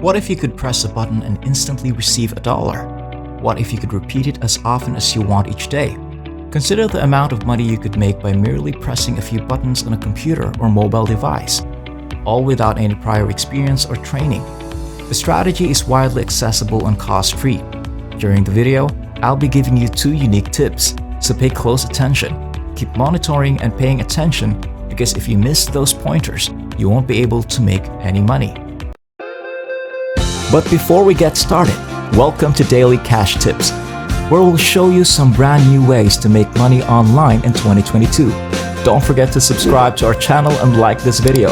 What if you could press a button and instantly receive $1? What if you could repeat it as often as you want each day? Consider the amount of money you could make by merely pressing a few buttons on a computer or mobile device, all without any prior experience or training. The strategy is widely accessible and cost-free. During the video, I'll be giving you 2 unique tips, so pay close attention. Keep monitoring and paying attention, because if you miss those pointers, you won't be able to make any money. But before we get started, welcome to Daily Cash Tips, where we'll show you some brand new ways to make money online in 2022. Don't forget to subscribe to our channel and like this video.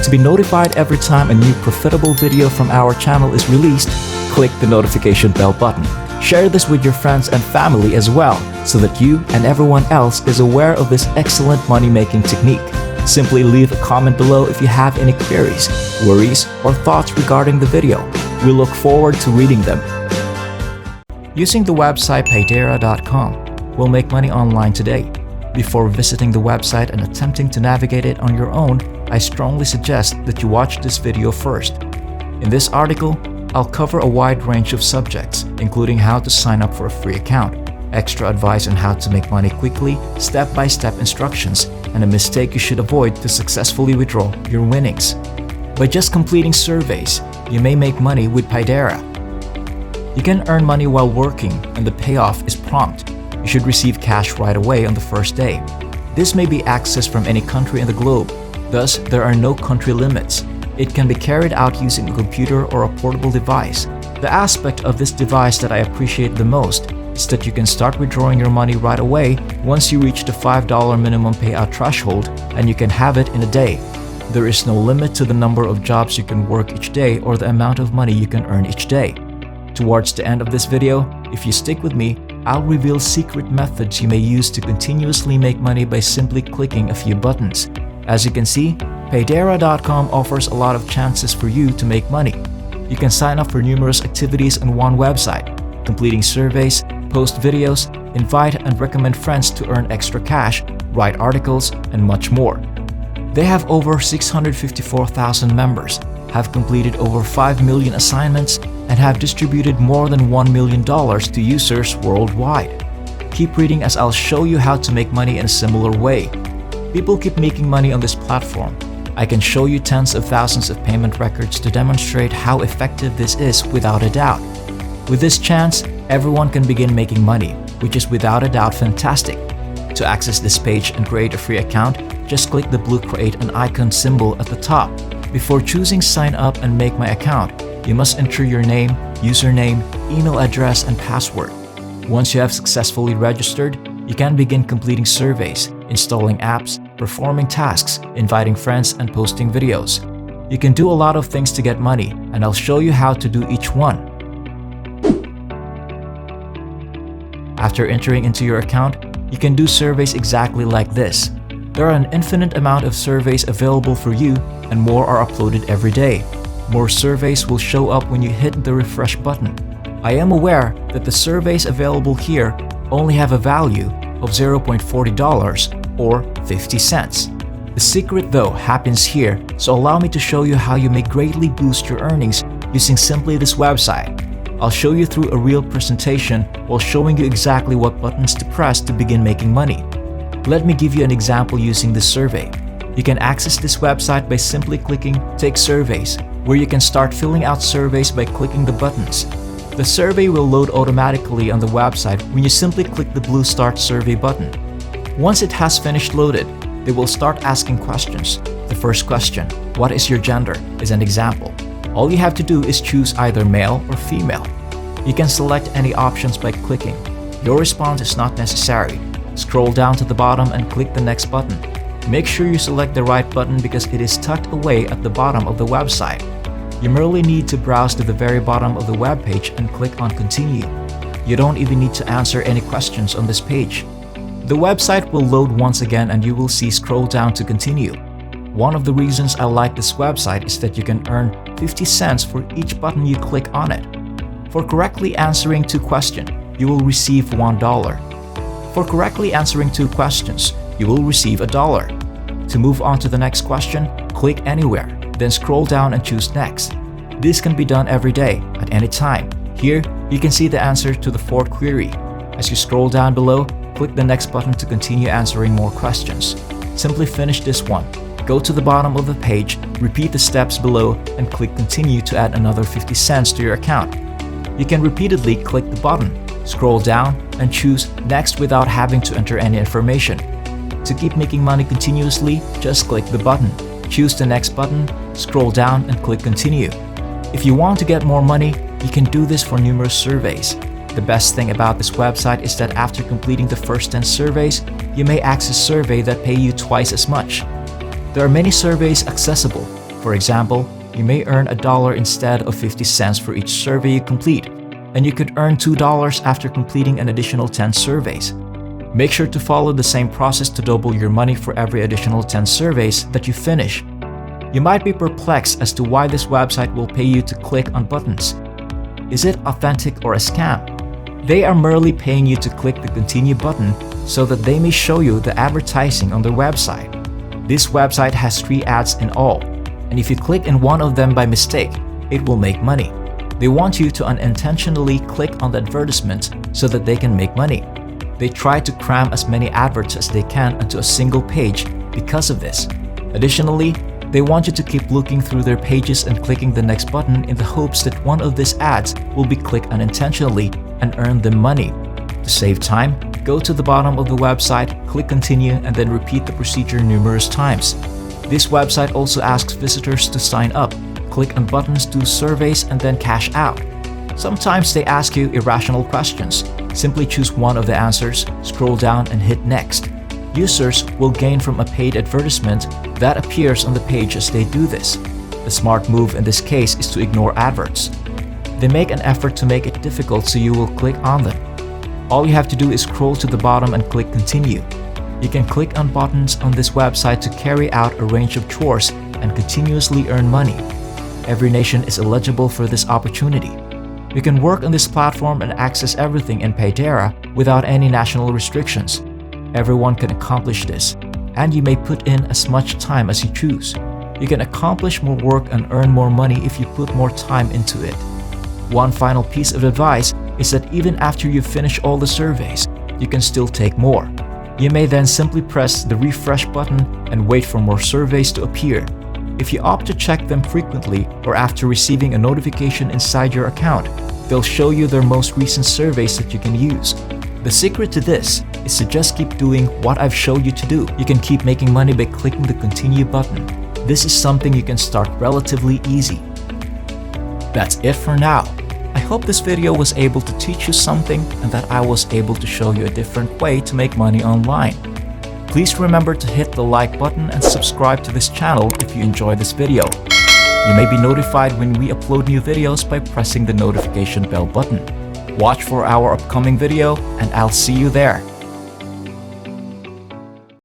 To be notified every time a new profitable video from our channel is released, click the notification bell button. Share this with your friends and family as well, so that you and everyone else is aware of this excellent money-making technique. Simply leave a comment below if you have any queries, worries, or thoughts regarding the video. We look forward to reading them. Using the website Paydera.com will make money online today. Before visiting the website and attempting to navigate it on your own, I strongly suggest that you watch this video first. In this article, I'll cover a wide range of subjects, including how to sign up for a free account, extra advice on how to make money quickly, step-by-step instructions, and a mistake you should avoid to successfully withdraw your winnings. By just completing surveys, you may make money with Paydera. You can earn money while working, and the payoff is prompt. You should receive cash right away on the first day. This may be accessed from any country in the globe, thus there are no country limits. It can be carried out using a computer or a portable device. The aspect of this device that I appreciate the most is that you can start withdrawing your money right away once you reach the $5 minimum payout threshold, and you can have it in a day. There is no limit to the number of jobs you can work each day or the amount of money you can earn each day. Towards the end of this video, if you stick with me, I'll reveal secret methods you may use to continuously make money by simply clicking a few buttons. As you can see, Paydera.com offers a lot of chances for you to make money. You can sign up for numerous activities on one website, completing surveys, post videos, invite and recommend friends to earn extra cash, write articles, and much more. They have over 654,000 members, have completed over 5 million assignments, and have distributed more than $1 million to users worldwide. Keep reading as I'll show you how to make money in a similar way. People keep making money on this platform. I can show you tens of thousands of payment records to demonstrate how effective this is without a doubt. With this chance, everyone can begin making money, which is without a doubt fantastic. To access this page and create a free account, just click the blue Create an Icon symbol at the top. Before choosing Sign Up and Make My Account, you must enter your name, username, email address, and password. Once you have successfully registered, you can begin completing surveys, installing apps, performing tasks, inviting friends, and posting videos. You can do a lot of things to get money, and I'll show you how to do each one. After entering into your account, you can do surveys exactly like this. There are an infinite amount of surveys available for you, and more are uploaded every day. More surveys will show up when you hit the refresh button. I am aware that the surveys available here only have a value of $0.40 or 50 cents. The secret though happens here, so allow me to show you how you may greatly boost your earnings using simply this website. I'll show you through a real presentation while showing you exactly what buttons to press to begin making money. Let me give you an example using this survey. You can access this website by simply clicking Take Surveys, where you can start filling out surveys by clicking the buttons. The survey will load automatically on the website when you simply click the blue Start Survey button. Once it has finished loaded, they will start asking questions. The first question, what is your gender, is an example. All you have to do is choose either male or female. You can select any options by clicking. Your response is not necessary. Scroll down to the bottom and click the next button. Make sure you select the right button because it is tucked away at the bottom of the website. You merely need to browse to the very bottom of the web page and click on Continue. You don't even need to answer any questions on this page. The website will load once again and you will see Scroll Down to Continue. One of the reasons I like this website is that you can earn 50 cents for each button you click on it. For correctly answering 2 questions, you will receive $1. For correctly answering 2 questions, you will receive $1. To move on to the next question, click anywhere, then scroll down and choose Next. This can be done every day, at any time. Here, you can see the answer to the fourth query. As you scroll down below, click the next button to continue answering more questions. Simply finish this one. Go to the bottom of the page, repeat the steps below, and click continue to add another 50 cents to your account. You can repeatedly click the button, scroll down, and choose next without having to enter any information. To keep making money continuously, just click the button, choose the next button, scroll down, and click continue. If you want to get more money, you can do this for numerous surveys. The best thing about this website is that after completing the first 10 surveys, you may access surveys that pay you twice as much. There are many surveys accessible. For example, you may earn $1 instead of 50 cents for each survey you complete, and you could earn $2 after completing an additional 10 surveys. Make sure to follow the same process to double your money for every additional 10 surveys that you finish. You might be perplexed as to why this website will pay you to click on buttons. Is it authentic or a scam? They are merely paying you to click the continue button so that they may show you the advertising on their website. This website has 3 ads in all, and if you click in one of them by mistake, it will make money. They want you to unintentionally click on the advertisement so that they can make money. They try to cram as many adverts as they can onto a single page because of this. Additionally, they want you to keep looking through their pages and clicking the next button in the hopes that one of these ads will be clicked unintentionally and earn them money. To save time, go to the bottom of the website, click continue, and then repeat the procedure numerous times. This website also asks visitors to sign up, click on buttons, do surveys, and then cash out. Sometimes they ask you irrational questions. Simply choose one of the answers, scroll down, and hit next. Users will gain from a paid advertisement that appears on the page as they do this. The smart move in this case is to ignore adverts. They make an effort to make it difficult so you will click on them. All you have to do is scroll to the bottom and click continue. You can click on buttons on this website to carry out a range of chores and continuously earn money. Every nation is eligible for this opportunity. You can work on this platform and access everything in Paydera without any national restrictions. Everyone can accomplish this, and you may put in as much time as you choose. You can accomplish more work and earn more money if you put more time into it. One final piece of advice is that even after you finish all the surveys, you can still take more. You may then simply press the refresh button and wait for more surveys to appear. If you opt to check them frequently or after receiving a notification inside your account, they'll show you their most recent surveys that you can use. The secret to this is to just keep doing what I've showed you to do. You can keep making money by clicking the continue button. This is something you can start relatively easy. That's it for now. I hope this video was able to teach you something and that I was able to show you a different way to make money online. Please remember to hit the like button and subscribe to this channel if you enjoyed this video. You may be notified when we upload new videos by pressing the notification bell button. Watch for our upcoming video, and I'll see you there.